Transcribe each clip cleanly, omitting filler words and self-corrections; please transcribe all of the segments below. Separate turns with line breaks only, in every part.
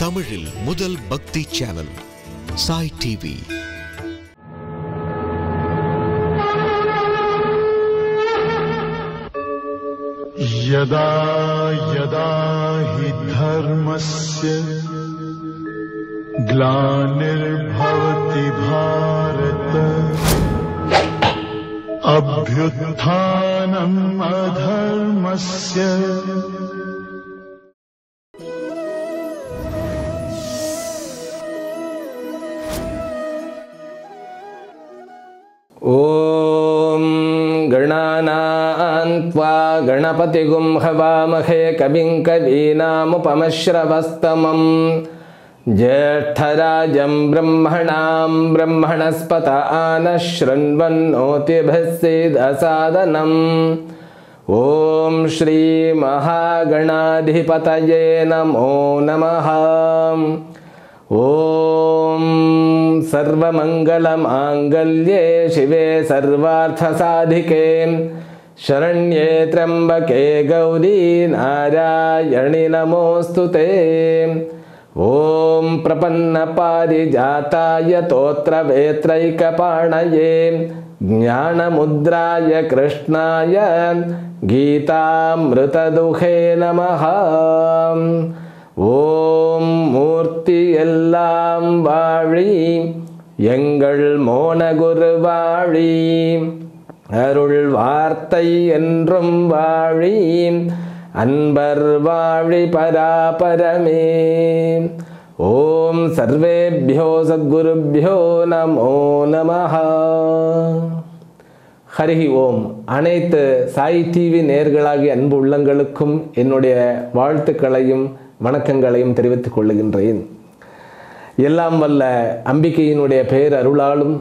தமிழில் முதல் பக்தி சேனல் சாய் டிவி.
यदा यदा हि धर्मस्य ग्लानिर्भवति भारत अभ्युत्थानम् अधर्मस्य
ओम गणानान्त्वा गणपतिगुं हवामहे कविं कवीनामुपमश्रवस्तमं ज्येष्ठराजं ब्रह्मणां ब्रह्मणस्पत आनः शृण्वन्नोतिभिः सीदसादनम्। ओम श्री महागणाधिपतये नमो नमः। ओम सर्वमंगलमांगल्ये शिवे सर्वार्थसाधिके शरण्ये त्र्यंबके गौरी नारायणि नमोस्तुते। ओम प्रपन्नपारिजाताय तोत्रवेत्रैकपाणये ज्ञानमुद्राय कृष्णाय गीतामृतदुहे नमः। ஓம் மூர்த்தி எல்லாம் வாழி எங்கள் மோனகுரு வாழி அருள் வார்த்தை என்றும் வாழி அன்பர் வாழி பராபரமே. ஓம் சர்வேபியோ சத்குருபியோ நமோ நமஹ. ஹரி ஓம். அனைத்து சாய் டிவி நேயர்களாகிய அன்பு உள்ளங்களுக்கும் என்னுடைய வாழ்த்துக்களையும் வணக்கங்களையும் தெரிவித்துக் கொள்ளுகின்றேன். எல்லாம் வல்ல அம்பிகையினுடைய பேர் அருளாலும்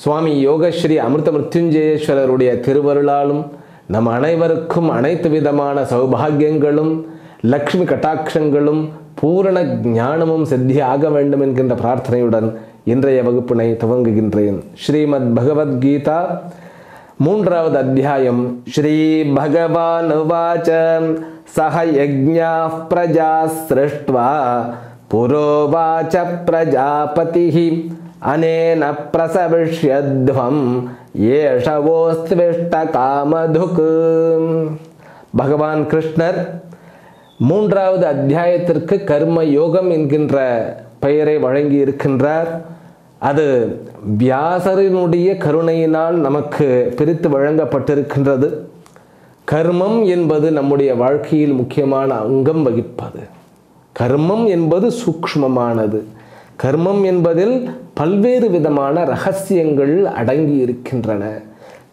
சுவாமி யோகஸ்ரீ அமிர்த மிருத்யுஞ்சயேஸ்வரருடைய திருவருளாலும் நம் அனைவருக்கும் அனைத்து விதமான சௌபாகியங்களும் லக்ஷ்மி கட்டாட்சங்களும் பூரண ஞானமும் சித்தியாக வேண்டும் என்கின்ற பிரார்த்தனையுடன் இன்றைய வகுப்பினை துவங்குகின்றேன். ஸ்ரீமத் பகவத்கீதா 3வது அத்தியாயம். ஸ்ரீ பகவான் உவாச சஹ யஜ்ஞாः பிரஜா ஸ்ருஷ்ட்வா புரோவாச பிரஜாபதிः அனேன பிரசவிஷ்யத்வம் ஏஷவோஸ்த்விஷ்ட காமதுக். பகவான் கிருஷ்ணர் 3வது அத்தியாயத்திற்கு கர்ம யோகம் என்கின்ற பெயரை வழங்கி இருக்கின்றார். அது வியாசரினுடைய கருணையினால் நமக்கு பிரித்து வழங்கப்பட்டிருக்கின்றது. கர்மம் என்பது நம்முடைய வாழ்க்கையில் முக்கியமான அங்கம் வகிப்பது. கர்மம் என்பது சூக்ஷ்மமானது. கர்மம் என்பதில் பல்வேறு விதமான ரகசியங்கள் அடங்கி இருக்கின்றன.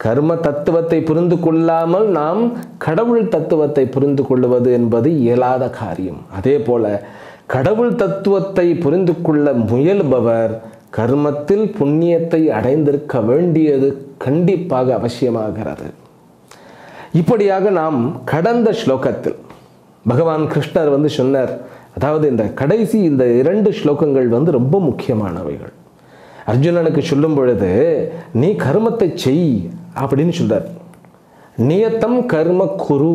கர்ம தத்துவத்தை புரிந்து கொள்ளாமல் நாம் கடவுள் தத்துவத்தை புரிந்து கொள்வது என்பது இயலாத காரியம். அதே போல கடவுள் தத்துவத்தை புரிந்து கொள்ள முயல்பவர் கர்மத்தில் புண்ணியத்தை அடைந்திருக்க வேண்டியது கண்டிப்பாக அவசியமாகிறது. இப்படியாக நாம் கடந்த ஸ்லோகத்தில் பகவான் கிருஷ்ணர் சொன்னார். அதாவது இந்த கடைசி இந்த 2 ஸ்லோகங்கள் ரொம்ப முக்கியமானவைகள். அர்ஜுனனுக்கு சொல்லும் பொழுது நீ கர்மத்தை செய் அப்படின்னு சொல்றார். நியத்தம் கர்ம குரு,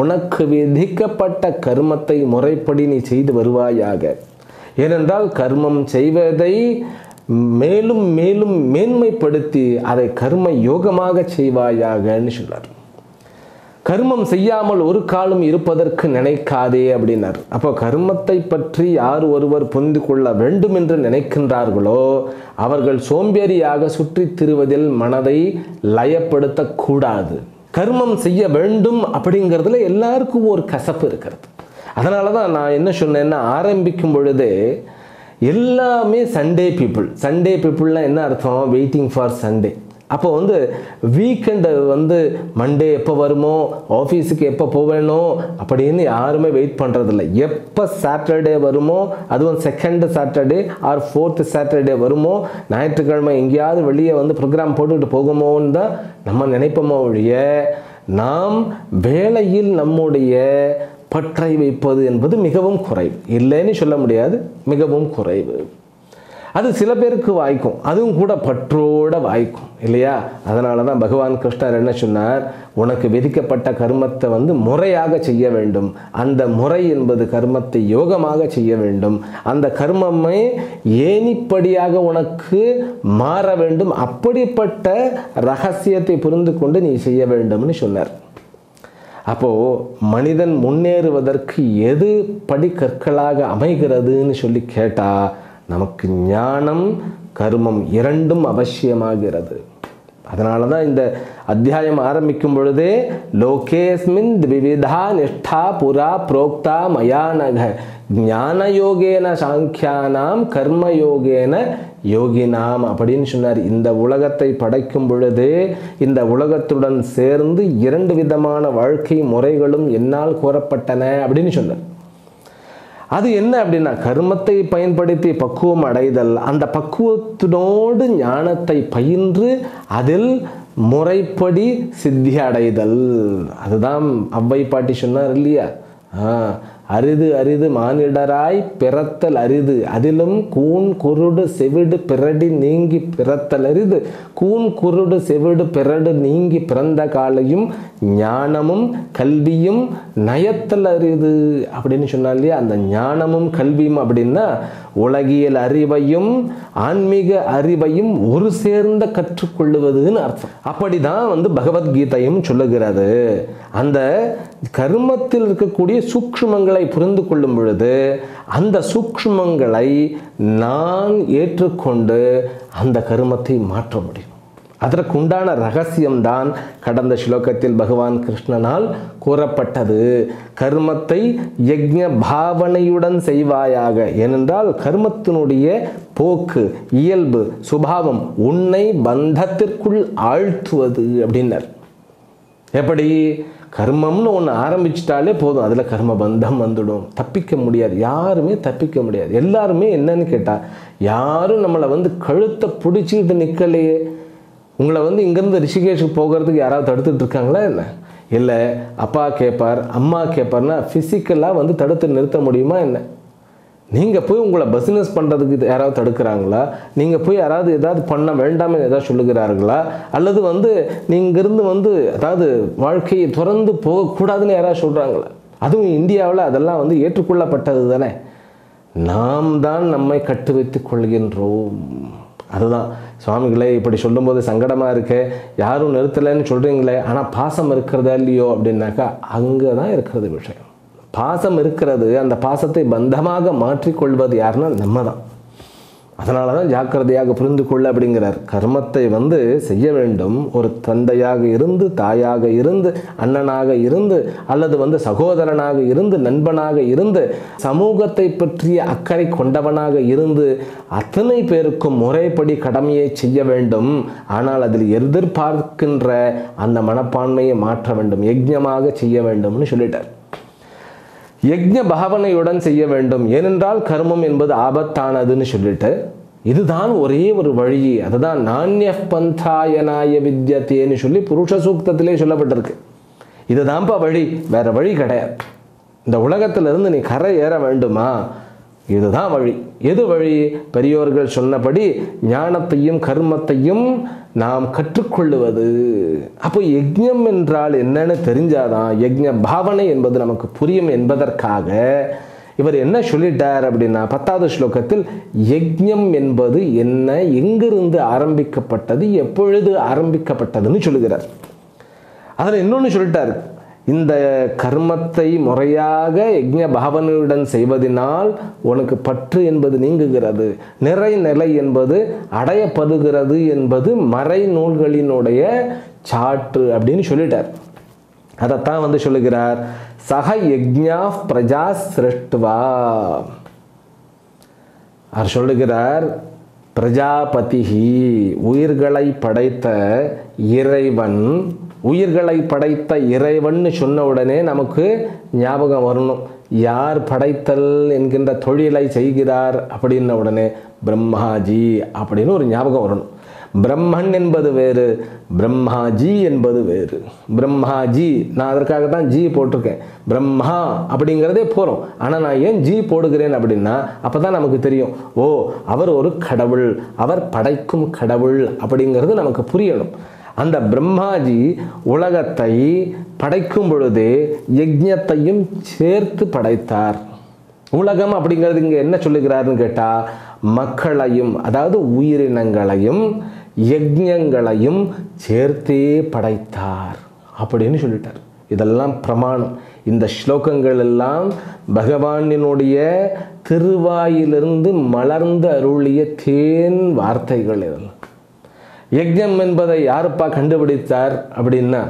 உனக்கு விதிக்கப்பட்ட கர்மத்தை முறைப்படி நீ செய்து வருவாயாக. ஏனென்றால் கர்மம் செய்வதை மேலும் மேலும் மேன்மைப்படுத்தி அதை கர்ம யோகமாக செய்வாயாகன்னு சொல்றார். கர்மம் செய்யாமல் ஒரு காலம் இருப்பதற்கு நினைக்காதே அப்படின்னார். அப்போ கர்மத்தை பற்றி யார் ஒருவர் புரிந்து கொள்ள வேண்டும் என்று நினைக்கின்றார்களோ அவர்கள் சோம்பேறியாக சுற்றித் திரிவதில் மனதை லயப்படுத்தக்கூடாது. கர்மம் செய்ய வேண்டும் அப்படிங்கிறதுல எல்லாருக்கும் ஒரு கசப்பு இருக்கிறது. அதனால தான் நான் என்ன சொன்னேன்னா, ஆரம்பிக்கும் பொழுதே எல்லாமே சண்டே பீப்புள்லாம் என்ன அர்த்தம்? Waiting for Sunday. அப்போ வீக்கெண்டு மண்டே எப்போ வருமோ, ஆஃபீஸுக்கு எப்போ போவேனோ அப்படின்னு யாருமே வெயிட் பண்ணுறதில்ல. எப்போ சாட்டர்டே வருமோ, அதுவும் second Saturday R 4th Saturday வருமோ, ஞாயிற்றுக்கிழமை எங்கேயாவது வெளியே ப்ரோக்ராம் போட்டுக்கிட்டு போகுமோன்னு தான் நம்ம நினைப்போமோ ஒழிய நாம் வேலையில் நம்முடைய பற்றை வைப்பது என்பது மிகவும் குறைவு. இல்லைன்னு சொல்ல முடியாது, மிகவும் குறைவு. அது சில பேருக்கு வாய்க்கும், அதுவும் கூட பற்றோட வாய்க்கும் இல்லையா? அதனால தான் பகவான் கிருஷ்ணர் என்ன சொன்னார், உனக்கு விதிக்கப்பட்ட கர்மத்தை முறையாக செய்ய வேண்டும். அந்த முறை என்பது கர்மத்தை யோகமாக செய்ய வேண்டும். அந்த கர்மமே ஏணிப்படியாக உனக்கு மாற வேண்டும். அப்படிப்பட்ட ரகசியத்தை புரிந்து கொண்டு நீ செய்ய வேண்டும்னு சொன்னார். அப்போ மனிதன் முன்னேறுவதற்கு எது படிக்கற்களாக அமைகிறதுன்னு சொல்லி கேட்டா, நமக்கு ஞானம் கர்மம் இரண்டும் அவசியமாகிறது. அதனால தான் இந்த அத்தியாயம் ஆரம்பிக்கும் பொழுதே லோகேஸ்மின் விவிதா நிஷ்டா புரா புரோக்தா மயானக ஞானயோகேன சாங்கியானாம் கர்மயோகேன யோகினாம் அப்படின்னு சொன்னார். இந்த உலகத்தை படைக்கும் பொழுதே இந்த உலகத்துடன் சேர்ந்து 2 விதமான வாழ்க்கை முறைகளும் என்னால் கூறப்பட்டன அப்படின்னு சொன்னார். அது என்ன அப்படின்னா, கர்மத்தை பயன்படுத்தி பக்குவம் அடைதல், அந்த பக்குவத்தினோடு ஞானத்தை பயின்று அதில் முறைப்படி சித்தி அடைதல். அதுதான் அவ்வை பாட்டி சொன்னார் இல்லையா, அரிது அரிது மானிடராய் பிறத்தல் அரிது, அதிலும் கூன் குருடு செவிடு பிறடி நீங்கி பிறத்தல் அரிது, கூன் குருடு செவிடு பிறடு நீங்கி பிறந்த காலையும் ஞானமும் கல்வியும் நயத்தல் அரிது அப்படின்னு சொன்னார் இல்லையா. அந்த ஞானமும் கல்வியும் அப்படின்னா உலகியல் அறிவையும் ஆன்மீக அறிவையும் ஒரு சேர்ந்த கற்றுக்கொள்ளுவதுன்னு அர்த்தம். அப்படிதான் பகவத்கீதையும் சொல்லுகிறது. அந்த கர்மத்தில் இருக்கக்கூடிய சூக்ஷ்மங்களை புரிந்து கொள்ளும் பொழுது அந்த சூக்ஷ்மங்களை நான் ஏற்றுக்கொண்டு அந்த கர்மத்தை மாற்ற முடியும். அதற்குண்டான ரகசியம்தான் கடந்த ஸ்லோகத்தில் பகவான் கிருஷ்ணனால் கூறப்பட்டது. கர்மத்தை யஜ்ஞ பாவனையுடன் செய்வாயாக. ஏனென்றால் கர்மத்தினுடைய போக்கு, இயல்பு, சுபாவம் உன்னை பந்தத்திற்குள் ஆழ்த்துவது அப்படின்னார். எப்படி? கர்மம்னு ஒன்று ஆரம்பிச்சிட்டாலே போதும், அதில் கர்ம பந்தம் வந்துடும், தப்பிக்க முடியாது, யாருமே தப்பிக்க முடியாது. எல்லாருமே என்னன்னு கேட்டால், யாரும் நம்மளை கழுத்தை பிடிச்சிக்கிட்டு நிற்கலையே. உங்களை இங்கேருந்து ரிஷிகேஷுக்கு போகிறதுக்கு யாராவது தடுத்துட்டு இருக்காங்களா என்ன? இல்லை, அப்பா கேட்பார் அம்மா கேட்பார்னா ஃபிசிக்கலாக தடுத்து நிறுத்த முடியுமா என்ன? நீங்கள் போய் உங்களை பிஸ்னஸ் பண்ணுறதுக்கு யாராவது தடுக்கிறாங்களா? நீங்கள் போய் யாராவது ஏதாவது பண்ண வேண்டாமே ஏதாவது சொல்லுகிறார்களா? அல்லது நீங்கிருந்து அதாவது வாழ்க்கையை திறந்து போகக்கூடாதுன்னு யாராவது சொல்கிறாங்களா? அதுவும் இந்தியாவில் அதெல்லாம் ஏற்றுக்கொள்ளப்பட்டது தானே. நாம் தான் நம்மை கட்டு வைத்துக் கொள்கின்றோம். அதுதான் சுவாமிகளே இப்படி சொல்லும்போது சங்கடமாக இருக்கு, யாரும் நிறுத்தலைன்னு சொல்கிறீங்களே, ஆனால் பாசம் இருக்கிறதா இல்லையோ அப்படின்னாக்கா அங்கே தான் இருக்கிறது விஷயம். பாசம் இருக்கிறது, அந்த பாசத்தை பந்தமாக மாற்றிக்கொள்வது யாருன்னா நம்ம தான். அதனால தான் ஜாக்கிரதையாக புரிந்து கொள்ள அப்படிங்கிறார். கர்மத்தை செய்ய வேண்டும். ஒரு தந்தையாக இருந்து, தாயாக இருந்து, அண்ணனாக இருந்து, அல்லது சகோதரனாக இருந்து, நண்பனாக இருந்து, சமூகத்தை பற்றிய அக்கறை கொண்டவனாக இருந்து அத்தனை பேருக்கும் முறைப்படி கடமையை செய்ய வேண்டும். ஆனால் அதில் எதிர்பார்க்கின்ற அந்த மனப்பான்மையை மாற்ற வேண்டும், யஜ்ஞமாக செய்ய வேண்டும்னு சொல்லிட்டார். யஜ்ஞ பாவனையுடன் செய்ய வேண்டும். ஏனென்றால் கர்மம் என்பது ஆபத்தானதுன்னு சொல்லிட்டு, இதுதான் ஒரே ஒரு வழி. அதுதான் நானிய பந்தாயனாய வித்யத்தேன்னு சொல்லி புருஷ சூக்தத்திலே சொல்லப்பட்டிருக்கு. இதுதான்ப்பா வழி, வேற வழி கிடையாது. இந்த உலகத்திலிருந்து நீ கரை ஏற வேண்டுமா, இதுதான் வழி. எது வழி? பெரியோர்கள் சொன்னபடி ஞானத்தையும் கர்மத்தையும் நாம் கற்றுக்கொள்ளுவது. அப்போ யஜ்ஞம் என்றால் என்னன்னு தெரிஞ்சாதான் யஜ்ஞ பாவனை என்பது நமக்கு புரியும் என்பதற்காக இவர் என்ன சொல்லிட்டார் அப்படின்னா, 10வது ஸ்லோகத்தில் யஜ்ஞம் என்பது என்ன, எங்கிருந்து ஆரம்பிக்கப்பட்டது, எப்பொழுது ஆரம்பிக்கப்பட்டதுன்னு சொல்லுகிறார். அதில் இன்னொன்று சொல்லிட்டார், இந்த கர்மத்தை முறையாக யஜ்ஞ பாவனையுடன் செய்வதனால் உனக்கு பற்று என்பது நீங்குகிறது, நிறை நிலை என்பது அடையப்படுகிறது என்பது மறை நூல்களினுடைய சாற்று அப்படின்னு சொல்லிட்டார். அதைத்தான் சொல்லுகிறார், சக யஜ்ஞா பிரஜா சிருஷ்டுவா. அவர் சொல்லுகிறார், பிரஜாபதிஹி உயிர்களை படைத்த இறைவன். உயிர்களை படைத்த இறைவன் சொன்ன உடனே நமக்கு ஞாபகம் வரணும், யார் படைத்தல் என்கின்ற தொழிலை செய்கிறார் அப்படின்ன உடனே பிரம்மாஜி அப்படின்னு ஒரு ஞாபகம் வரணும். பிரம்மன் என்பது வேறு, பிரம்மாஜி என்பது வேறு. பிரம்மாஜி, நான் அதற்காக தான் ஜி போட்டிருக்கேன். பிரம்மா அப்படிங்கிறதே போகிறோம். ஆனால் நான் ஏன் ஜி போடுகிறேன் அப்படின்னா, அப்போ தான் நமக்கு தெரியும், ஓ அவர் ஒரு கடவுள், அவர் படைக்கும் கடவுள் அப்படிங்கிறது நமக்கு புரியணும். அந்த பிரம்மாஜி உலகத்தை படைக்கும் பொழுதே யஜ்ஞத்தையும் சேர்த்து படைத்தார். உலகம் அப்படிங்கிறது இங்கே என்ன சொல்லுகிறாருன்னு கேட்டால், மக்களையும் அதாவது உயிரினங்களையும் யஜ்ஞங்களையும் சேர்த்தே படைத்தார் அப்படின்னு சொல்லிட்டார். இதெல்லாம் பிரமாணம். இந்த ஸ்லோகங்கள் எல்லாம் பகவானினுடைய திருவாயிலிருந்து மலர்ந்து அருளிய தேன் வார்த்தைகள். இதெல்லாம் யஜ்ஞம் என்பதை யாருப்பா கண்டுபிடித்தார் அப்படின்னா,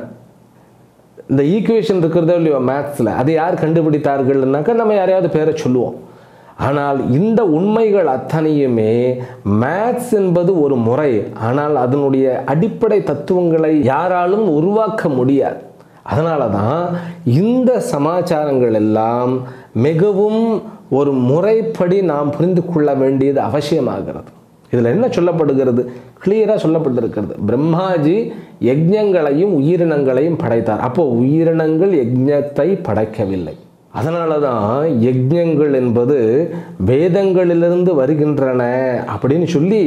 இந்த ஈக்குவேஷன் இருக்கிறதோ இல்லையோ மேத்ஸில், அதை யார் கண்டுபிடித்தார்கள்னாக்கா நம்ம யாரையாவது பேரை சொல்லுவோம். ஆனால் இந்த உண்மைகள் அத்தனையுமே மேத்ஸ் என்பது ஒரு முறை, ஆனால் அதனுடைய அடிப்படை தத்துவங்களை யாராலும் உருவாக்க முடியாது. அதனால தான் இந்த சமாச்சாரங்கள் எல்லாம் மிகவும் ஒரு முறைப்படி நாம் புரிந்து கொள்ள வேண்டியது அவசியமாகிறது. இதில் என்ன சொல்லப்படுகிறது? கிளியராக சொல்லப்பட்டிருக்கிறது. பிரம்மாஜி யஜ்ஞங்களையும் உயிரினங்களையும் படைத்தார். அப்போ உயிரினங்கள் யஜ்ஞத்தை படைக்கவில்லை. அதனால தான் யஜ்ஞங்கள் என்பது வேதங்களிலிருந்து வருகின்றன அப்படின்னு சொல்லி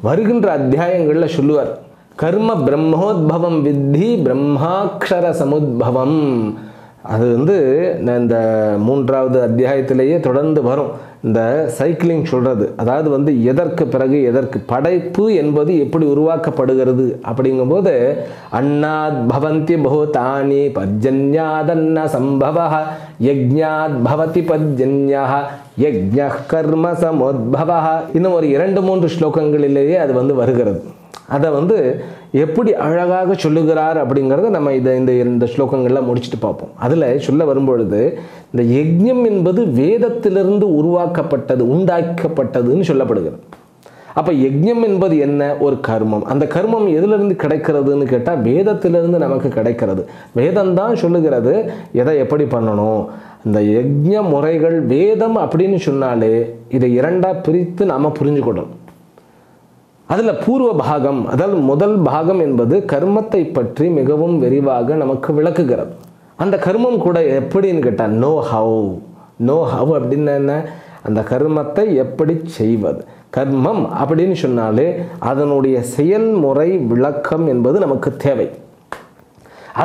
வருகின்ற அத்தியாயங்களில் சொல்லுவார். கர்ம பிரம்மோத்பவம் வித்தி பிரம்மாட்சர சமுத்பவம். அது இந்த 3வது அத்தியாயத்திலேயே தொடர்ந்து வரும். இந்த சைக்கிளிங் சொல்கிறது, அதாவது எதற்கு பிறகு எதற்கு படைப்பு என்பது எப்படி உருவாக்கப்படுகிறது அப்படிங்கும்போது, அன்னாத் பவந்தி பூதானி பர்ஜன்யாதன்ன சம்பவः யஜ்ஞாத் பவதி பர்ஜன்யः யஜ்ஞः கர்ம சமுத்பவः. இன்னும் ஒரு 2-3 ஸ்லோகங்களிலேயே அது வருகிறது. அதை எப்படி அழகாக சொல்லுகிறார் அப்படிங்கிறத நம்ம இந்த ஸ்லோகங்கள்லாம் முடிச்சுட்டு பார்ப்போம். அதில் சொல்ல வரும்பொழுது, இந்த யஜ்ஞம் என்பது வேதத்திலிருந்து உருவாக்கப்பட்டது, உண்டாக்கப்பட்டதுன்னு சொல்லப்படுகிறது. அப்போ யஜ்ஞம் என்பது என்ன? ஒரு கர்மம். அந்த கர்மம் எதிலிருந்து கிடைக்கிறதுன்னு கேட்டால் வேதத்திலிருந்து நமக்கு கிடைக்கிறது. வேதம்தான் சொல்லுகிறது எதை எப்படி பண்ணணும். இந்த யஜ்ஞ முறைகள் வேதம் அப்படின்னு சொன்னாலே இதை 2ஆக பிரித்து நாம் புரிஞ்சுக்கணும். அதில் பூர்வ பாகம், அதாவது முதல் பாகம் என்பது கர்மத்தை பற்றி மிகவும் விரிவாக நமக்கு விளக்குகிறது. அந்த கர்மம் கூட எப்படின்னு கேட்டால் நோ ஹவ் அப்படின்னு என்ன? அந்த கர்மத்தை எப்படி செய்வது. கர்மம் அப்படின்னு சொன்னாலே அதனுடைய செயல்முறை விளக்கம் என்பது நமக்கு தேவை.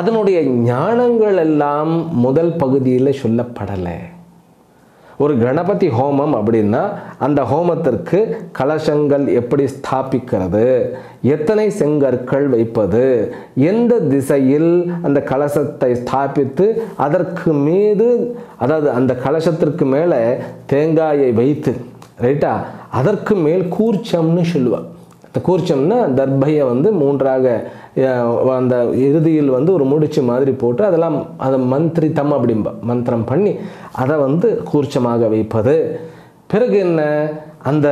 அதனுடைய ஞானங்கள் எல்லாம் முதல் பகுதியில் சொல்லப்படலை. ஒரு கணபதி ஹோமம் அப்படின்னா அந்த ஹோமத்திற்கு கலசங்கள் எப்படி ஸ்தாபிக்கிறது, எத்தனை செங்கற்கள் வைப்பது, எந்த திசையில் அந்த கலசத்தை ஸ்தாபித்து அதற்கு மீது, அதாவது அந்த கலசத்திற்கு மேலே தேங்காயை வைத்து, ரைட்டா, அதற்கு மேல் கூர்ச்சம்னு சொல்லுவாள். அந்த கூர்ச்சம்னா தர்பையை 3ஆக அந்த இறுதியில் ஒரு முடிச்சு மாதிரி போட்டு அதெல்லாம் அதை மந்திரித்தம் அப்படிம்பா, மந்திரம் பண்ணி அதை கூர்ச்சமாக வைப்பது. பிறகு என்ன, அந்த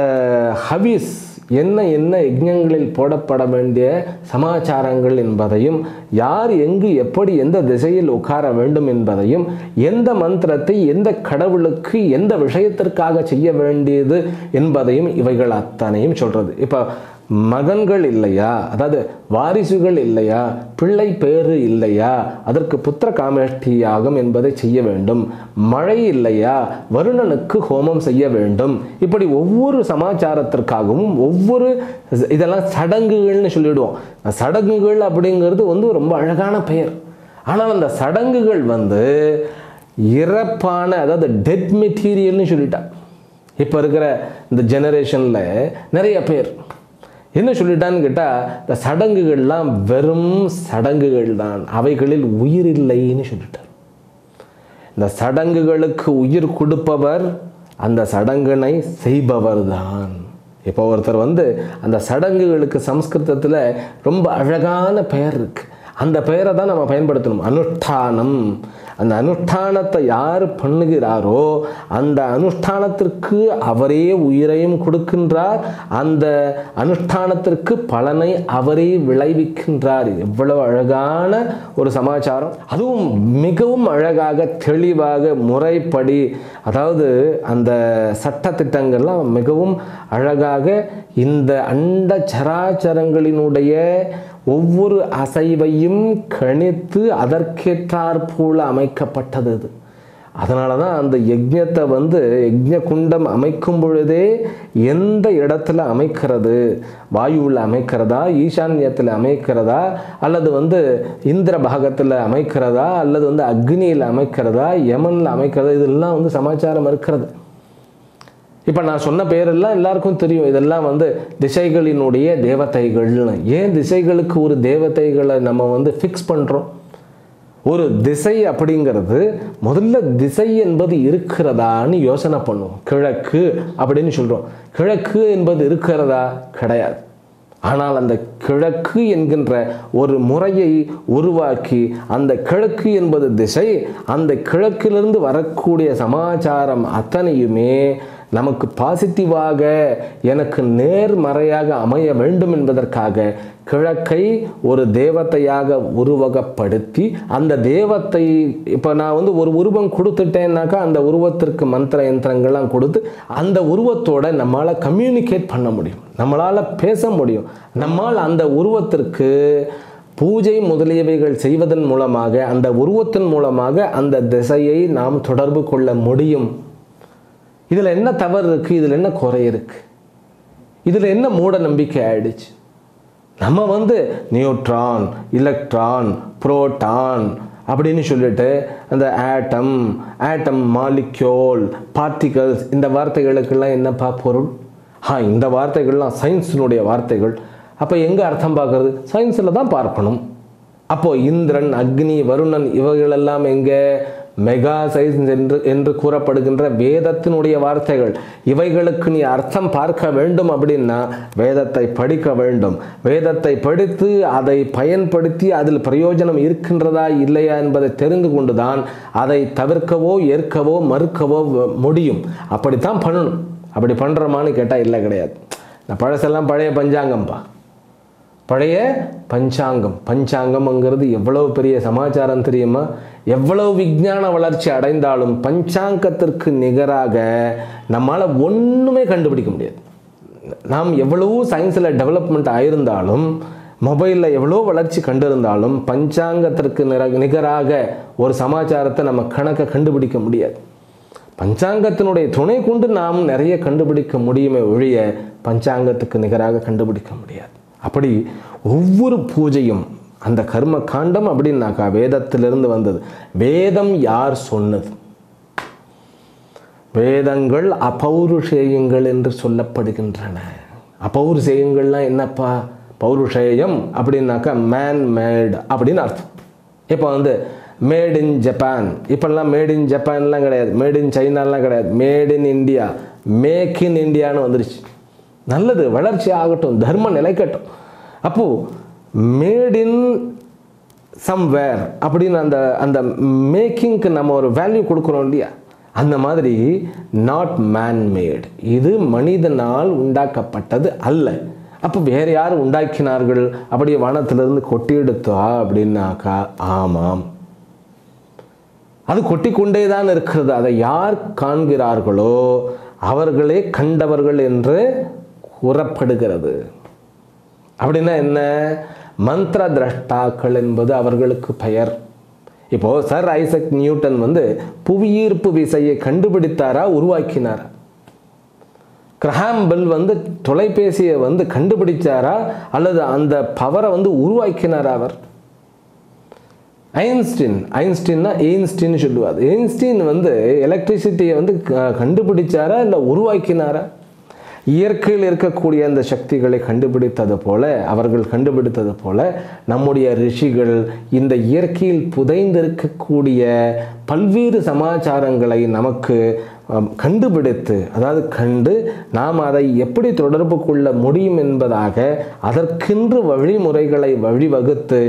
ஹவிஸ் என்ன யஜ்ஞங்களில் போடப்பட வேண்டிய சமாச்சாரங்கள் என்பதையும், யார் எங்கு எப்படி எந்த திசையில் உட்கார வேண்டும் என்பதையும், எந்த மந்திரத்தை எந்த கடவுளுக்கு எந்த விஷயத்திற்காக செய்ய வேண்டியது என்பதையும் இவைகள் அத்தனையும் சொல்கிறது. இப்போ மகன்கள் இல்லையா, அதாவது வாரிசுகள் இல்லையா, பிள்ளை பேறு இல்லையா, அதற்கு புத்திர காமேஷ்டி யாகம் என்பதை செய்ய வேண்டும். மழை இல்லையா, வருணனுக்கு ஹோமம் செய்ய வேண்டும். இப்படி ஒவ்வொரு சமாச்சாரத்திற்காகவும் ஒவ்வொரு இதெல்லாம் சடங்குகள்னு சொல்லிவிடுவோம். சடங்குகள் அப்படிங்கிறது ரொம்ப அழகான பெயர். ஆனால் அந்த சடங்குகள் இறப்பான, அதாவது டெட் மெட்டீரியல்னு சொல்லிட்டா. இப்போ இருக்கிற இந்த ஜெனரேஷனில் நிறைய பேர் என்ன சொல்லிட்டான்னு கேட்டால், இந்த சடங்குகள்லாம் வெறும் சடங்குகள் தான், அவைகளில் உயிர் இல்லைன்னு சொல்லிட்டார். இந்த சடங்குகளுக்கு உயிர் கொடுப்பவர் அந்த சடங்கினை செய்பவர் தான். இப்போ ஒருத்தர் அந்த சடங்குகளுக்கு சம்ஸ்கிருதத்தில் ரொம்ப அழகான பெயர் இருக்குது. அந்த பெயரை தான் நம்ம பயன்படுத்தணும். அனுஷ்டானம். அந்த அனுஷ்டானத்தை யார் பண்ணுகிறாரோ அந்த அனுஷ்டானத்திற்கு அவரே உயிரையும் கொடுக்கின்றார், அந்த அனுஷ்டானத்திற்கு பலனை அவரே விளைவிக்கின்றார். எவ்வளவு அழகான ஒரு சமாச்சாரம். அதுவும் மிகவும் அழகாக தெளிவாக முறைப்படி, அதாவது அந்த சட்டத்திட்டங்கள்லாம் மிகவும் அழகாக இந்த அண்ட சராச்சரங்களினுடைய ஒவ்வொரு அசைவையும் கணித்து அதற்கேற்றாற் போல அமைக்கப்பட்டது அது. அதனால தான் அந்த யஜ்ஞத்தை யஜ்ஞ குண்டம் அமைக்கும் பொழுதே எந்த இடத்துல அமைக்கிறது, வாயுவில் அமைக்கிறதா, ஈசான்யத்தில் அமைக்கிறதா, அல்லது இந்திர பாகத்தில் அமைக்கிறதா, அல்லது அக்னியில் அமைக்கிறதா, யமனில் அமைக்கிறதா, இதெல்லாம் சமாச்சாரம் இருக்கிறது. இப்போ நான் சொன்ன பேரெல்லாம் எல்லாருக்கும் தெரியும். இதெல்லாம் திசைகளினுடைய தேவதைகள்னு. ஏன் திசைகளுக்கு ஒரு தேவதைகளை நம்ம ஃபிக்ஸ் பண்ணுறோம்? ஒரு திசை அப்படிங்கிறது முதல்ல திசை என்பது இருக்கிறதான்னு யோசனை பண்ணுவோம். கிழக்கு அப்படின்னு சொல்கிறோம். கிழக்கு என்பது இருக்கிறதா? கிடையாது. ஆனால் அந்த கிழக்கு என்கின்ற ஒரு முறையை உருவாக்கி, அந்த கிழக்கு என்பது திசை, அந்த கிழக்கிலிருந்து வரக்கூடிய சமாச்சாரம் அத்தனையுமே நமக்கு பாசிட்டிவாக, எனக்கு நேர்மறையாக அமைய வேண்டும் என்பதற்காக கிழக்கை ஒரு தேவதையாக உருவகப்படுத்தி, அந்த தேவத்தை இப்போ நான் ஒரு உருவம் கொடுத்துட்டேன்னாக்கா அந்த உருவத்திற்கு மந்திர யந்திரங்கள்லாம் கொடுத்து அந்த உருவத்தோட நம்மளால் கம்யூனிகேட் பண்ண முடியும், நம்மளால் பேச முடியும். நம்மால் அந்த உருவத்திற்கு பூஜை முதலியவைகள் செய்வதன் மூலமாக, அந்த உருவத்தின் மூலமாக அந்த திசையை நாம் தொடர்பு கொள்ள முடியும். இதில் என்ன தவறு இருக்குது? இதில் என்ன குறை இருக்குது? இதில் என்ன மூட நம்பிக்கை ஆயிடுச்சு? நம்ம நியூட்ரான், எலக்ட்ரான், புரோட்டான் அப்படின்னு சொல்லிட்டு அந்த ஆட்டம், மாலிக்யூல், பார்ட்டிகல்ஸ், இந்த வார்த்தைகளுக்கெல்லாம் என்னப்பா பொருள்? இந்த வார்த்தைகள்லாம் சயின்ஸினுடைய வார்த்தைகள். அப்போ எங்கே அர்த்தம் பார்க்கறது? சயின்ஸில் தான் பார்க்கணும். அப்போது இந்திரன், அக்னி, வருணன் இவைகளெல்லாம் எங்கே? மெகா சயின்ஸ் என்று கூறப்படுகின்ற வேதத்தினுடைய வார்த்தைகள். இவைகளுக்கு நீ அர்த்தம் பார்க்க வேண்டும் அப்படின்னா வேதத்தை படிக்க வேண்டும். வேதத்தை படித்து அதை பயன்படுத்தி அதில் பிரயோஜனம் இருக்கின்றதா இல்லையா என்பதை தெரிந்து கொண்டுதான் அதை தவிர்க்கவோ ஏற்கவோ மறுக்கவோ முடியும். அப்படித்தான் பண்ணணும். அப்படி பண்ணுறோமான்னு கேட்டால் இல்லை, கிடையாது. நான் பழசெல்லாம் பழைய பஞ்சாங்கம்பா. பழைய பஞ்சாங்கம்ங்கிறது எவ்வளவு பெரிய சமாச்சாரம் தெரியுமா? எவ்வளவு விஞ்ஞான வளர்ச்சி அடைந்தாலும் பஞ்சாங்கத்திற்கு நிகராக நம்மால் ஒன்றுமே கண்டுபிடிக்க முடியாது. நாம் எவ்வளவு சயின்ஸில் டெவலப்மெண்ட் ஆயிருந்தாலும், மொபைலில் எவ்வளோ வளர்ச்சி கண்டிருந்தாலும் பஞ்சாங்கத்திற்கு நிகராக ஒரு சமாச்சாரத்தை நம்ம கணக்கை கண்டுபிடிக்க முடியாது. பஞ்சாங்கத்தினுடைய துணை கொண்டு நாம் நிறைய கண்டுபிடிக்க முடியுமே ஒழிய பஞ்சாங்கத்துக்கு நிகராக கண்டுபிடிக்க முடியாது. அப்படி ஒவ்வொரு பூஜையும் அந்த கர்ம காண்டம் அப்படின்னாக்கா வேதத்திலிருந்து வந்தது. வேதம் யார் சொன்னது? வேதங்கள் அபௌருஷேயங்கள் என்று சொல்லப்படுகின்றன. அபௌருஷேயங்கள்லாம் என்னப்பா? பௌருஷேயம் அப்படின்னாக்கா மேன் மேட் அப்படின்னு அர்த்தம். இப்போ மேட் இன் ஜப்பான், இப்போல்லாம் மேட் இன் ஜப்பான்லாம் கிடையாது, மேட் இன் சைனாலாம் கிடையாது, made in India, make in இந்தியான்னு வந்துருச்சு. நல்லது, வளர்ச்சி ஆகட்டும், தர்மம் நிலைக்கட்டும். அப்போது மேட் இன் சம்வேர் அப்படின்னு அந்த மேக்கிங்க்கு நம்ம ஒரு வேல்யூ கொடுக்குறோம் இல்லையா? அந்த மாதிரி நாட் மேன்மேட், இது மனிதனால் உண்டாக்கப்பட்டது அல்ல. அப்போ வேறு யார் உண்டாக்கினார்கள்? அப்படியே வானத்திலிருந்து கொட்டி எடுத்தா அப்படின்னாக்கா ஆமாம், அது கொட்டி கொண்டே தான் இருக்கிறது. அதை யார் காண்கிறார்களோ அவர்களே கண்டவர்கள் என்று கூறப்படுகிறது. அப்படின்னா என்ன? மந்திர திரஷ்டாக்கள் என்பது அவர்களுக்கு பெயர். இப்போ சர் ஐசக் நியூட்டன் புவியீர்ப்பு விசையை கண்டுபிடித்தாரா, உருவாக்கினாரா? கிரஹாம் பெல் தொலைபேசியை கண்டுபிடிச்சாரா அல்லது அந்த பவரை உருவாக்கினாரா? அவர் எயின்ஸ்டீன் சொல்லுவார். எயின்ஸ்டீன் எலக்ட்ரிசிட்டியை கண்டுபிடிச்சாரா இல்லை உருவாக்கினாரா? இயற்கையில் இருக்கக்கூடிய அந்த சக்திகளை கண்டுபிடித்தது போல, அவர்கள் கண்டுபிடித்தது போல நம்முடைய ரிஷிகள் இந்த இயற்கையில் புதைந்திருக்கக்கூடிய பல்வேறு சமாச்சாரங்களை நமக்கு கண்டுபிடித்து, அதாவது கண்டு நாம் அதை எப்படி தொடர்பு கொள்ள முடியும் என்பதாக அதற்கென்று வழிமுறைகளை வழிவகுத்து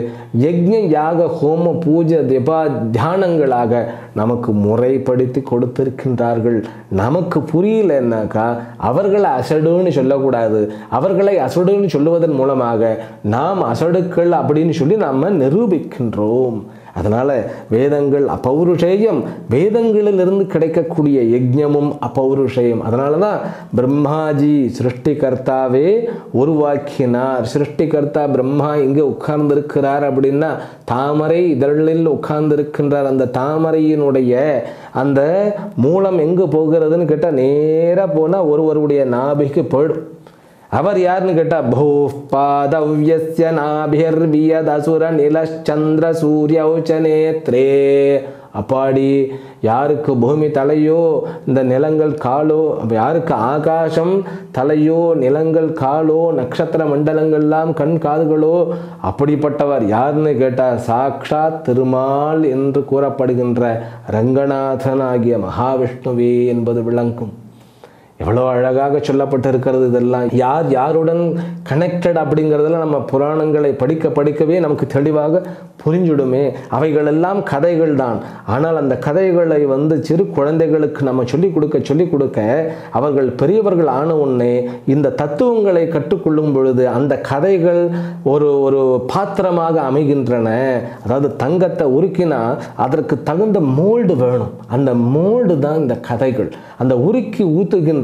யஜ்ஞ யாக ஹோம பூஜை திபா தியானங்களாக நமக்கு முறைப்படுத்தி கொடுத்திருக்கின்றார்கள். நமக்கு புரியலன்னாக்கா அவர்களை அசடுன்னு சொல்லக்கூடாது. அவர்களை அசடுன்னு சொல்லுவதன் மூலமாக நாம் அசடுக்கள் அப்படின்னு சொல்லி நாம் நிரூபிக்கின்றோம். அதனால் வேதங்கள் அப்பௌருஷேயம், வேதங்களிலிருந்து கிடைக்கக்கூடிய யஜ்ஞமும் அப்பௌருஷேயம். அதனால தான் பிரம்மாஜி சிருஷ்டிகர்த்தாவே உருவாக்கினார். சிருஷ்டிகர்த்தா பிரம்மா இங்கே உட்கார்ந்திருக்கிறார் அப்படின்னா தாமரை இதழில் உட்கார்ந்திருக்கின்றார். அந்த தாமரையினுடைய அந்த மூலம் எங்கே போகிறதுன்னு கேட்டால் நேராக போனால் ஒருவருடைய நாபிக்கு போயிடும். அவர் யாருன்னு கேட்டா பூபாதவ்யஸ்ய நாபிர்வியத் அசுர நிலச்சந்திர சூரியௌச்சநேத்ரே. அப்பாடி யாருக்கு பூமி தலையோ இந்த நிலங்கள் காலோ, யாருக்கு ஆகாசம் தலையோ நிலங்கள் காலோ நட்சத்திர மண்டலங்கள்லாம் கண் காதுகளோ அப்படிப்பட்டவர் யாருன்னு கேட்டால் சாக்ஷாத் திருமால் என்று கூறப்படுகின்ற ரங்கநாதன் ஆகிய மகாவிஷ்ணுவே என்பது விளங்கும். எவ்வளோ அழகாக சொல்லப்பட்டிருக்கிறது. இதெல்லாம் யார் யாருடன் கனெக்டட் அப்படிங்கிறதெல்லாம் நம்ம புராணங்களை படிக்கவே நமக்கு தெளிவாக புரிஞ்சுடுமே. அவைகளெல்லாம் கதைகள் தான். ஆனால் அந்த கதைகளை சிறு குழந்தைகளுக்கு நம்ம சொல்லிக் கொடுக்க அவர்கள் பெரியவர்கள் ஆன உடனே இந்த தத்துவங்களை கற்றுக்கொள்ளும் பொழுது அந்த கதைகள் ஒரு பாத்திரமாக அமைகின்றன. அதாவது தங்கத்தை உருக்கினா அதற்கு தகுந்த மோல்டு வேணும். அந்த மோல்டு தான் இந்த கதைகள். அந்த உருக்கி ஊத்துகின்ற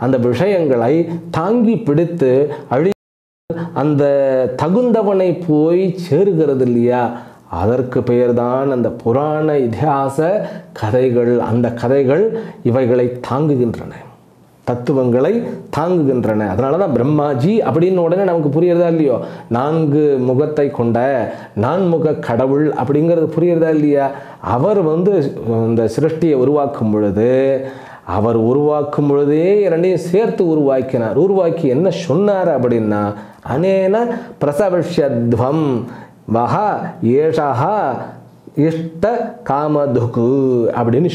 அந்த விஷயங்களை தாங்கி பிடித்து அந்த தகுந்தவனை போய் சேருகிறது இல்லையா, அதற்கு பெயர்தான் அந்த புராண இதிகாச கதைகள். அந்த கதைகள் இவைகளை தாங்குகின்றன, தத்துவங்களை தாங்குகின்றன. அதனால தான் பிரம்மாஜி அப்படின்னு உடனே நமக்கு புரியுறதா இல்லையோ, 4 முகத்தை கொண்ட நான்முக கடவுள் அப்படிங்கிறது புரியுறதா இல்லையா. அவர் இந்த சிருஷ்டியை உருவாக்கும் பொழுது இரண்டையும் சேர்த்து உருவாக்கினார். உருவாக்கி என்ன சொன்னார் அப்படின்னா, அனேன பிரசவஷ்யத்வம் வஹா ஏஷா இஷ்ட காமதுகு அப்படின்னு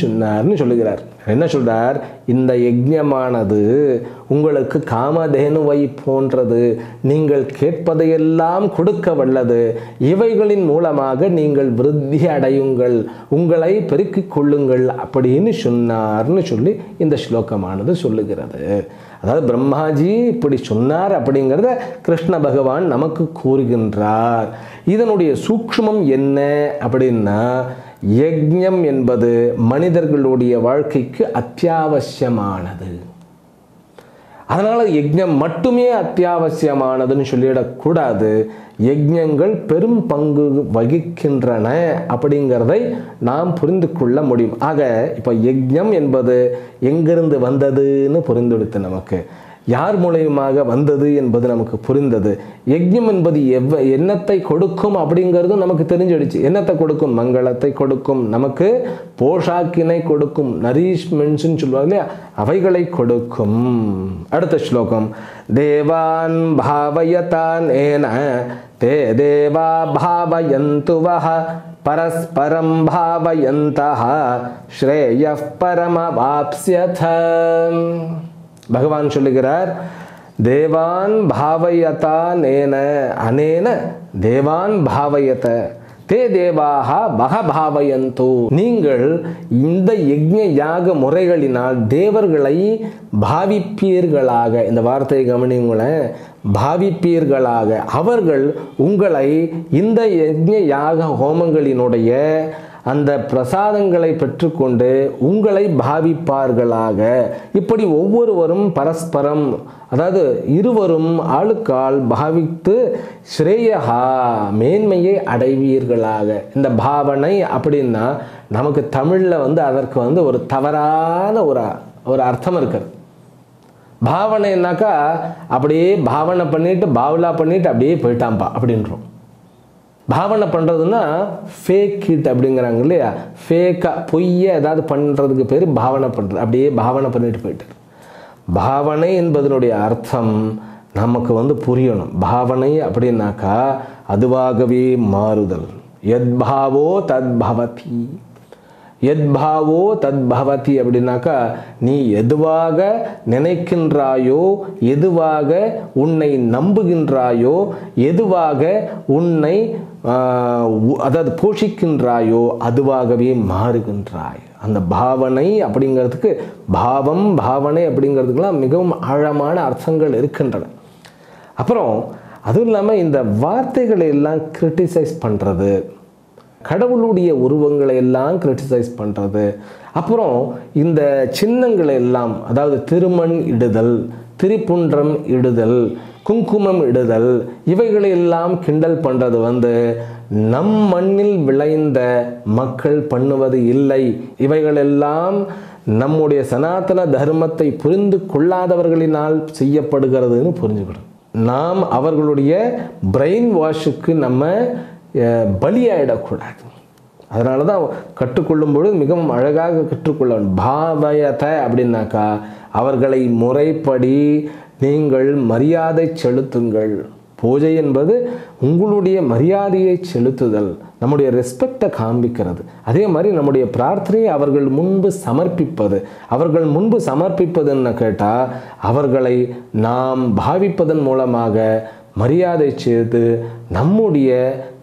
சொல்லுகிறார். என்ன சொல்றார், இந்த யஜ்ஞமானது உங்களுக்கு காமதேனுவை போன்றது. நீங்கள் கேட்பதையெல்லாம் கொடுக்க வல்லது. இவைகளின் மூலமாக நீங்கள் விருத்தி அடையுங்கள், உங்களை பெருக்கிக் கொள்ளுங்கள் அப்படின்னு சொன்னார்னு சொல்லி இந்த ஸ்லோகமானது சொல்லுகிறது. அதாவது பிரம்மாஜி இப்படி சொன்னார் அப்படிங்கிறத கிருஷ்ண பகவான் நமக்கு கூறுகின்றார். இதனுடைய சூக்ஷ்மம் என்ன அப்படின்னா, யஜ்ஞம் என்பது மனிதர்களுடைய வாழ்க்கைக்கு அத்தியாவசியமானது. அதனால யஜ்ஞம் மட்டுமே அத்தியாவசியமானதுன்னு சொல்லிடக்கூடாது. யஜ்ஞங்கள் பெரும் பங்கு வகிக்கின்றன அப்படிங்கிறதை நாம் புரிந்து கொள்ள முடியும். ஆக இப்போ யஜ்ஞம் என்பது எங்கிருந்து வந்ததுன்னு புரிந்துடுத்து, நமக்கு யார் மூலயமாக வந்தது என்பது நமக்கு புரிந்தது. யஜ்ஞம் என்பது என்னத்தை கொடுக்கும் அப்படிங்கிறதும் நமக்கு தெரிஞ்சிடுச்சு. என்னத்தை கொடுக்கும்? மங்களத்தை கொடுக்கும், நமக்கு போஷாக்கினை கொடுக்கும், நரீஷ்மெண்ட்ஸ்ன்னு சொல்லுவாங்க இல்லையா, அவைகளை கொடுக்கும். அடுத்த ஸ்லோகம், தேவான் பாவயதான் ஏன தே தேவா பாவயந்து வஹ பரஸ்பரம் பாவயந்தஹ ஸ்ரேயஃ பரமவாப்ஸ்யத. பகவான் சொல்லுகிறார், தேவான் பாவயதா நேன அனேன தேவான் பாவயத தே தேவாக பக பாவயந்தோ. நீங்கள் இந்த யஜ்ஞ யாக முறைகளினால் தேவர்களை பாவிப்பீர்களாக. இந்த வார்த்தையை கவனிங்களேன், பாவிப்பீர்களாக. அவர்கள் உங்களை இந்த யஜ்ஞ யாக ஹோமங்களினுடைய அந்த பிரசாதங்களை பெற்றுக்கொண்டு உங்களை பாவிப்பார்களாக. இப்படி ஒவ்வொருவரும் பரஸ்பரம், அதாவது இருவரும் ஆளுக்கால் பாவித்து ஸ்ரேயஹா மேன்மையை அடைவீர்களாக. இந்த பாவனை அப்படின்னா நமக்கு தமிழில் அதற்கு ஒரு தவறான ஒரு அர்த்தம் இருக்குது. பாவனைனாக்கா அப்படியே பாவனை பண்ணிட்டு பாவலா பண்ணிட்டு அப்படியே போயிட்டாம்பா அப்படின்றோம். பாவனை பண்ணுறதுன்னா ஃபேக் இட் அப்படிங்கிறாங்க இல்லையா, ஃபேக்காக பொய்யை ஏதாவது பண்ணுறதுக்கு பேர் பாவனை பண்ணுறது. அப்படியே பாவனை பண்ணிட்டு போயிட்டு. பாவனை என்பதனுடைய அர்த்தம் நமக்கு புரியணும். பாவனை அப்படின்னாக்கா அதுவாகவே மாறுதல். யத் பாவோ தத் பவதி. எத்பாவோ தத்பவதி அப்படின்னாக்கா நீ எதுவாக நினைக்கின்றாயோ, எதுவாக உன்னை நம்புகின்றாயோ, எதுவாக உன்னை அதாவது போஷிக்கின்றாயோ அதுவாகவே மாறுகின்றாய். அந்த பாவனை அப்படிங்கிறதுக்கு பாவம் பாவனை அப்படிங்கிறதுக்கெல்லாம் மிகவும் ஆழமான அர்த்தங்கள் இருக்கின்றன. அப்புறம் அதுவும் இல்லாமல் இந்த வார்த்தைகளை எல்லாம் கிரிட்டிசைஸ் பண்ணுறது, கடவுளுடைய உருவங்களை எல்லாம் கிரிட்டிசைஸ் பண்ணுறது, அப்புறம் இந்த சின்னங்களை எல்லாம் அதாவது திருமண் இடுதல், திரிபுன்றம் இடுதல், குங்குமம் இடுதல், இவைகளெல்லாம் கிண்டல் பண்ணுறது நம் மண்ணில் விளைந்த மக்கள் பண்ணுவது இல்லை. இவைகளெல்லாம் நம்முடைய சனாதன தர்மத்தை புரிந்து கொள்ளாதவர்களினால் செய்யப்படுகிறதுன்னு புரிஞ்சுக்கணும். நாம் அவர்களுடைய பிரெயின் வாஷுக்கு நம்ம பலியாயிடக்கூடாது. அதனால தான் கற்றுக்கொள்ளும் பொழுது மிகவும் அழகாக கற்றுக்கொள்ள பாவயத்தை அப்படின்னாக்கா அவர்களை முறைப்படி நீங்கள் மரியாதை செலுத்துங்கள். பூஜை என்பது உங்களுடைய மரியாதையை செலுத்துதல், நம்முடைய ரெஸ்பெக்டை காண்பிக்கிறது. அதே மாதிரி நம்முடைய பிரார்த்தனையை அவர்கள் முன்பு சமர்ப்பிப்பது. அவர்கள் முன்பு சமர்ப்பிப்பதுன்னு கேட்டால் அவர்களை நாம் பாவிப்பதன் மூலமாக மரியாதை செய்து நம்முடைய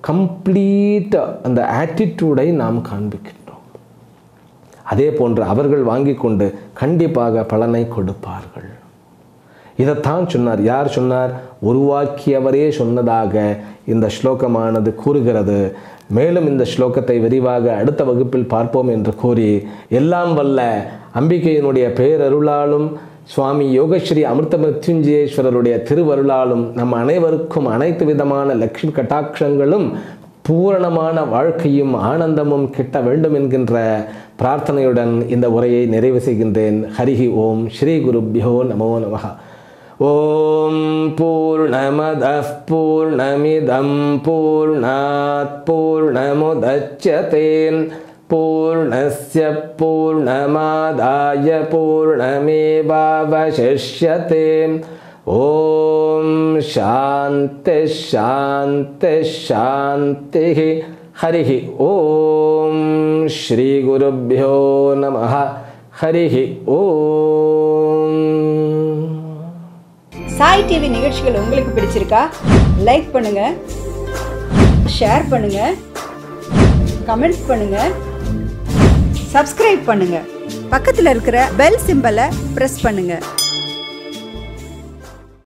கம்ப்ளீட் அந்த ஆட்டிடியூடை நாம் காண்பிக்கின்றோம். அதே போன்று அவர்கள் வாங்கி கொண்டு கண்டிப்பாக பலனை கொடுப்பார்கள். இதைத்தான் சொன்னார். யார் சொன்னார்? உருவாக்கியவரே சொன்னதாக இந்த ஸ்லோகமானது கூறுகிறது. மேலும் இந்த ஸ்லோகத்தை விரிவாக அடுத்த வகுப்பில் பார்ப்போம் என்று கூறி, எல்லாம் வல்ல அம்பிகையினுடைய பேரருளாலும் சுவாமி யோகஸ்ரீ அமிர்த மிருத்யுஞ்சயேஸ்வரருடைய திருவருளாலும் நம் அனைவருக்கும் அனைத்து விதமான லக்ஷ்மி கட்டாட்சங்களும் பூரணமான வாழ்க்கையும் ஆனந்தமும் கிட்ட வேண்டும் என்கின்ற பிரார்த்தனையுடன் இந்த உரையை நிறைவு செய்கின்றேன். ஹரிஹி ஓம். ஸ்ரீ குருப்யோ நமோ நமஹ. ஓம் பூர்ணமதః பூர்ணமிதம் பூர்ணாத் பூர்ணமுதச்யதே பூர்ணஸ்ய பூர்ணமாதாய பூர்ணமேவாவசிஷ்யதே. ஓம் சாந்தி சாந்தி சாந்தி. ஹரிஹி ஓம். ஸ்ரீ குருப்யோ நமஹ. ஹரிஹி ஓம்.
சாய் டிவி நிகழ்ச்சிகள் உங்களுக்கு பிடிச்சிருக்கா? லைக் பண்ணுங்க, ஷேர் பண்ணுங்க, கமெண்ட்ஸ் பண்ணுங்க, சப்ஸ்கிரைப் பண்ணுங்க. பக்கத்தில் இருக்கிற பெல் சிம்பலை பிரஸ் பண்ணுங்க.